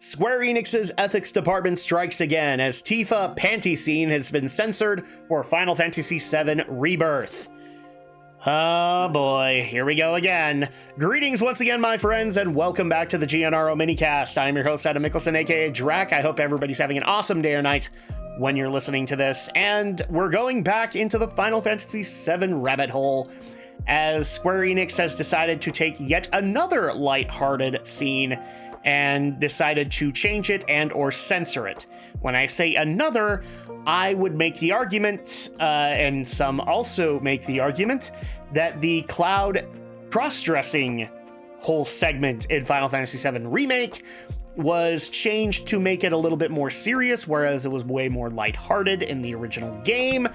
Square Enix's ethics department strikes again as Tifa panty scene has been censored for Final Fantasy VII Rebirth. Oh boy, here we go again. Greetings once again, my friends, and welcome back to the GNRO Minicast. I'm your host, Adam Mickelson, aka Drak. I hope everybody's having an awesome day or night when you're listening to this, and we're going back into the Final Fantasy VII rabbit hole as Square Enix has decided to take yet another lighthearted scene and decided to change it and or censor it. When I say another, I would make the argument, and some also make the argument, that the Cloud cross-dressing whole segment in Final Fantasy VII Remake was changed to make it a little bit more serious, whereas it was way more lighthearted in the original game,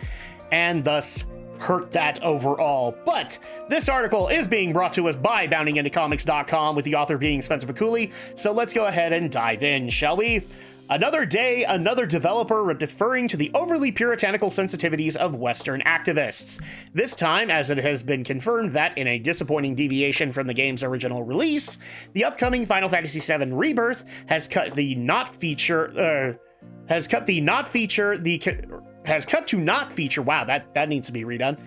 and thus hurt that overall. But this article is being brought to us by BoundingIntoComics.com, with the author being Spencer Piculi, so let's go ahead and dive in, shall we? Another day, another developer deferring to the overly puritanical sensitivities of Western activists. This time, as it has been confirmed that in a disappointing deviation from the game's original release, the upcoming Final Fantasy VII Rebirth has cut to not feature, wow, that needs to be redone,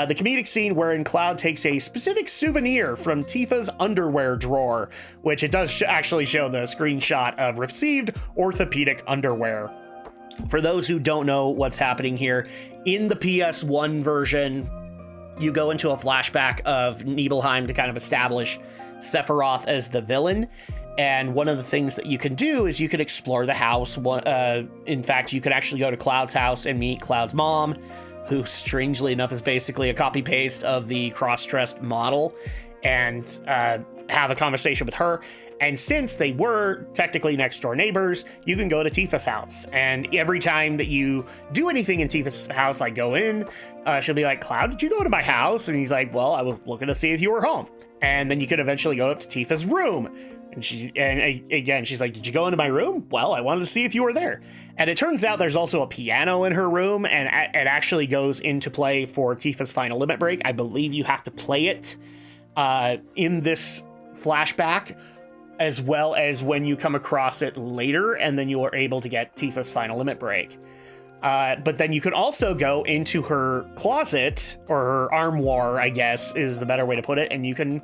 the comedic scene wherein Cloud takes a specific souvenir from Tifa's underwear drawer, which it does actually show the screenshot of received orthopedic underwear. For those who don't know what's happening here, in the PS1 version, you go into a flashback of Nibelheim to kind of establish Sephiroth as the villain. And one of the things that you can do is you can explore the house. In fact, you could actually go to Cloud's house and meet Cloud's mom, who strangely enough is basically a copy paste of the cross-dressed model, and have a conversation with her. And since they were technically next door neighbors, you can go to Tifa's house. And every time that you do anything in Tifa's house, like go in, she'll be like, "Cloud, did you go to my house?" And he's like, "Well, I was looking to see if you were home." And then you could eventually go up to Tifa's room. And she's like, "Did you go into my room?" "Well, I wanted to see if you were there." And it turns out there's also a piano in her room, and it actually goes into play for Tifa's final limit break. I believe you have to play it in this flashback, as well as when you come across it later, and then you are able to get Tifa's final limit break. But then you could also go into her closet, or her armoire, I guess is the better way to put it, and you can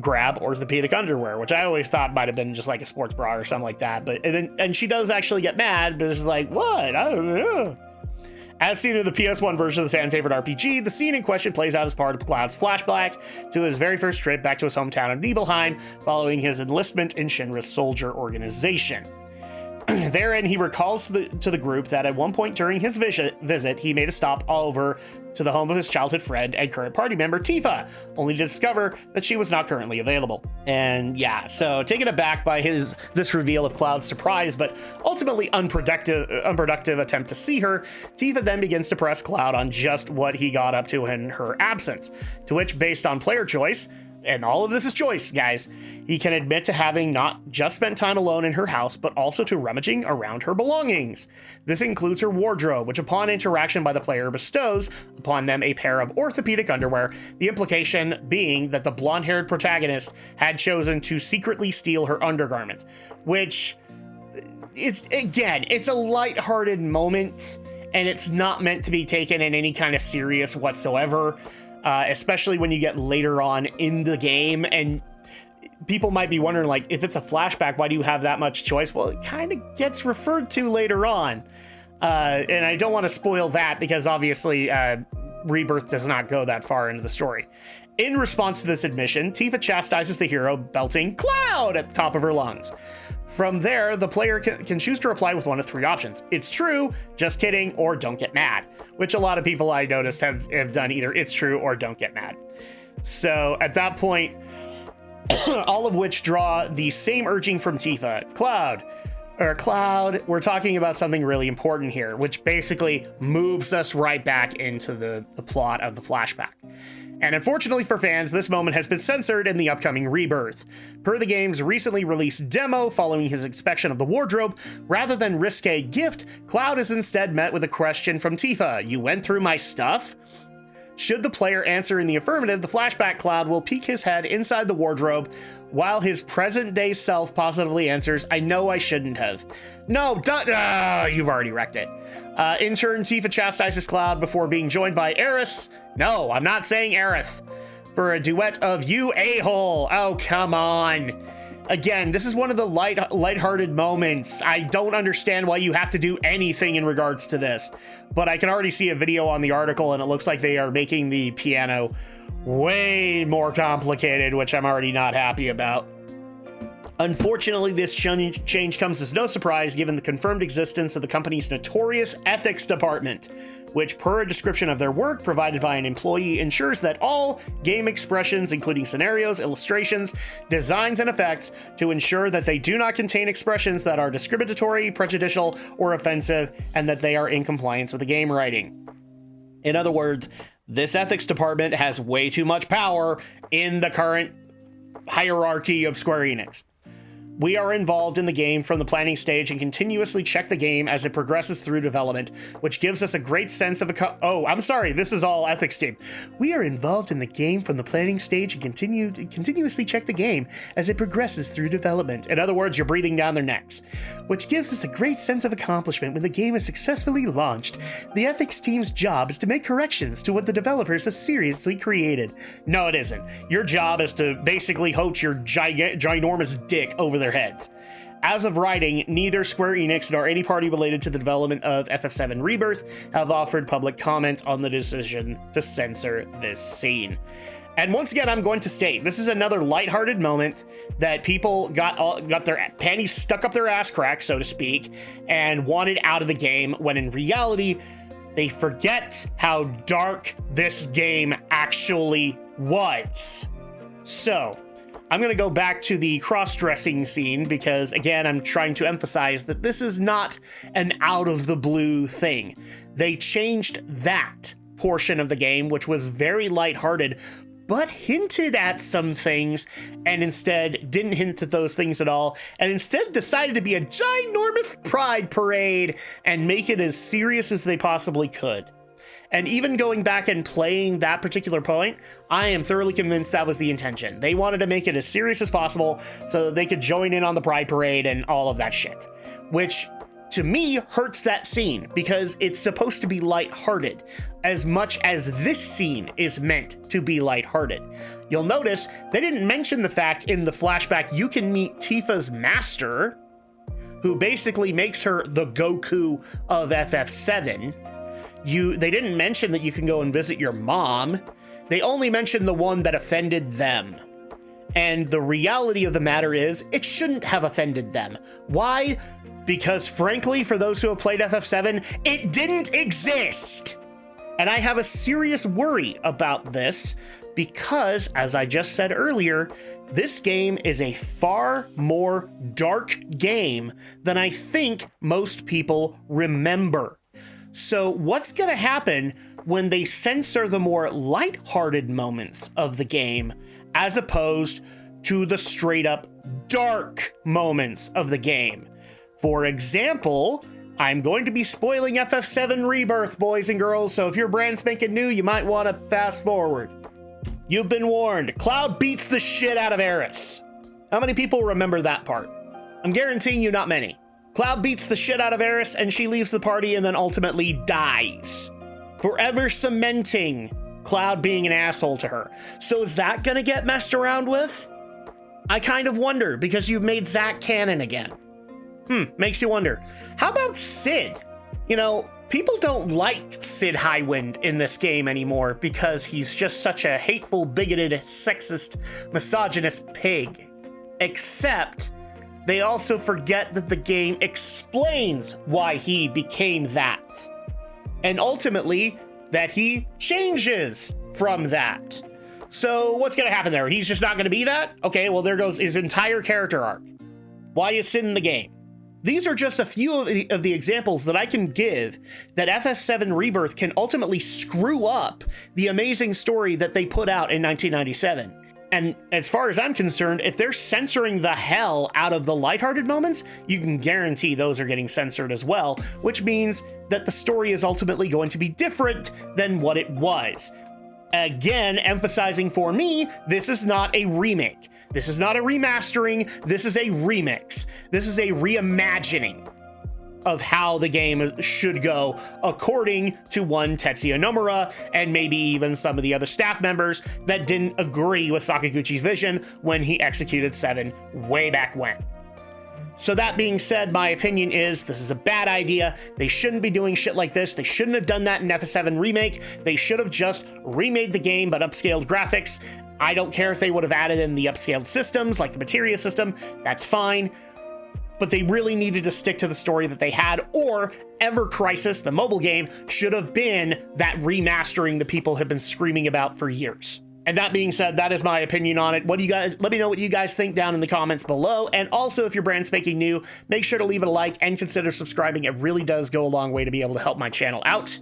grab orthopedic underwear, which I always thought might have been just like a sports bra or something like that. But and she does actually get mad, but it's like, what? I don't know. As seen in the PS1 version of the fan favorite RPG, the scene in question plays out as part of Cloud's flashback to his very first trip back to his hometown of Nibelheim following his enlistment in Shinra's soldier organization. Therein, he recalls to the group that at one point during his visit, he made a stop over to the home of his childhood friend and current party member, Tifa, only to discover that she was not currently available. And yeah, so taken aback by this reveal of Cloud's surprise, but ultimately unproductive attempt to see her, Tifa then begins to press Cloud on just what he got up to in her absence, to which, based on player choice, and all of this is choice, guys, he can admit to having not just spent time alone in her house, but also to rummaging around her belongings. This includes her wardrobe, which upon interaction by the player bestows upon them a pair of orthopedic underwear, the implication being that the blonde-haired protagonist had chosen to secretly steal her undergarments, which, it's a lighthearted moment, and it's not meant to be taken in any kind of serious whatsoever. Especially when you get later on in the game, and people might be wondering, like, if it's a flashback, why do you have that much choice? Well, it kind of gets referred to later on. And I don't want to spoil that because obviously Rebirth does not go that far into the story. In response to this admission, Tifa chastises the hero, belting "Cloud" at the top of her lungs. From there, the player can choose to reply with one of three options: "It's true," "Just kidding," or "Don't get mad," which a lot of people I noticed have done either "It's true" or "Don't get mad." So at that point, all of which draw the same urging from Tifa: Cloud, we're talking about something really important here, which basically moves us right back into the plot of the flashback. And unfortunately for fans, this moment has been censored in the upcoming Rebirth. Per the game's recently released demo following his inspection of the wardrobe, rather than risk a gift, Cloud is instead met with a question from Tifa: "You went through my stuff?" Should the player answer in the affirmative, the flashback Cloud will peek his head inside the wardrobe, while his present-day self positively answers, I know I shouldn't have. No, you've already wrecked it. In turn, Tifa chastises Cloud before being joined by Aerith. No, I'm not saying Aerith. For a duet of you a-hole. Oh, come on. Again, this is one of the lighthearted moments. I don't understand why you have to do anything in regards to this, but I can already see a video on the article and it looks like they are making the piano way more complicated, which I'm already not happy about. Unfortunately, this change comes as no surprise given the confirmed existence of the company's notorious ethics department, which, per a description of their work provided by an employee, ensures that all game expressions, including scenarios, illustrations, designs, and effects, to ensure that they do not contain expressions that are discriminatory, prejudicial, or offensive, and that they are in compliance with the game writing. In other words, this ethics department has way too much power in the current hierarchy of Square Enix. We are involved in the game from the planning stage and continuously check the game as it progresses through development, which gives us a great sense of this is all ethics team. We are involved in the game from the planning stage and continuously check the game as it progresses through development. In other words, you're breathing down their necks, which gives us a great sense of accomplishment when the game is successfully launched. The ethics team's job is to make corrections to what the developers have seriously created. No, it isn't. Your job is to basically hoach your ginormous dick over their heads. As of writing, neither Square Enix nor any party related to the development of FF7 Rebirth have offered public comment on the decision to censor this scene. And once again, I'm going to state, this is another lighthearted moment that people got their panties stuck up their ass crack, so to speak, and wanted out of the game, when in reality, they forget how dark this game actually was. So, I'm going to go back to the cross-dressing scene because, again, I'm trying to emphasize that this is not an out-of-the-blue thing. They changed that portion of the game, which was very lighthearted, but hinted at some things, and instead didn't hint at those things at all, and instead decided to be a ginormous pride parade and make it as serious as they possibly could. And even going back and playing that particular point, I am thoroughly convinced that was the intention. They wanted to make it as serious as possible so that they could join in on the Pride Parade and all of that shit. Which, to me, hurts that scene because it's supposed to be lighthearted, as much as this scene is meant to be lighthearted. You'll notice they didn't mention the fact in the flashback you can meet Tifa's master, who basically makes her the Goku of FF7. They didn't mention that you can go and visit your mom. They only mentioned the one that offended them. And the reality of the matter is, it shouldn't have offended them. Why? Because frankly, for those who have played FF7, it didn't exist. And I have a serious worry about this because, as I just said earlier, this game is a far more dark game than I think most people remember. So what's going to happen when they censor the more lighthearted moments of the game as opposed to the straight up dark moments of the game? For example, I'm going to be spoiling FF7 Rebirth, boys and girls, so if you're brand spanking new, you might want to fast forward. You've been warned. Cloud beats the shit out of Aerith. How many people remember that part? I'm guaranteeing you not many. Cloud beats the shit out of Aerith and she leaves the party and then ultimately dies, forever cementing Cloud being an asshole to her. So is that gonna get messed around with? I kind of wonder, because you've made Zack canon again. Makes you wonder. How about Sid? You know, people don't like Sid Highwind in this game anymore because he's just such a hateful, bigoted, sexist, misogynist pig. Except they also forget that the game explains why he became that. And ultimately, that he changes from that. So what's going to happen there? He's just not going to be that? Okay, well, there goes his entire character arc. Why is Sid in the game? These are just a few of the examples that I can give that FF7 Rebirth can ultimately screw up the amazing story that they put out in 1997. And as far as I'm concerned, if they're censoring the hell out of the lighthearted moments, you can guarantee those are getting censored as well, which means that the story is ultimately going to be different than what it was. Again, emphasizing for me, this is not a remake. This is not a remastering. This is a remix. This is a reimagining of how the game should go, according to one Tetsuya Nomura and maybe even some of the other staff members that didn't agree with Sakaguchi's vision when he executed 7 way back when. So that being said, my opinion is this is a bad idea. They shouldn't be doing shit like this. They shouldn't have done that in FF7 Remake. They should have just remade the game but upscaled graphics. I don't care if they would have added in the upscaled systems like the materia system. That's fine. But they really needed to stick to the story that they had, or Ever Crisis, the mobile game, should have been that remastering the people have been screaming about for years. And that being said, that is my opinion on it. What do you guys, let me know what you guys think down in the comments below. And also, if you're brand spanking new, make sure to leave it a like and consider subscribing. It really does go a long way to be able to help my channel out.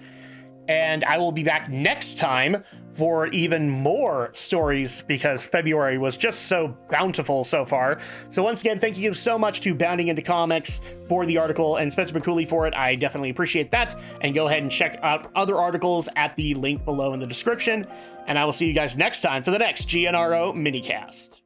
And I will be back next time for even more stories, because February was just so bountiful so far. So once again, thank you so much to Bounding Into Comics for the article and Spencer McCooley for it. I definitely appreciate that. And go ahead and check out other articles at the link below in the description. And I will see you guys next time for the next GNRO Minicast.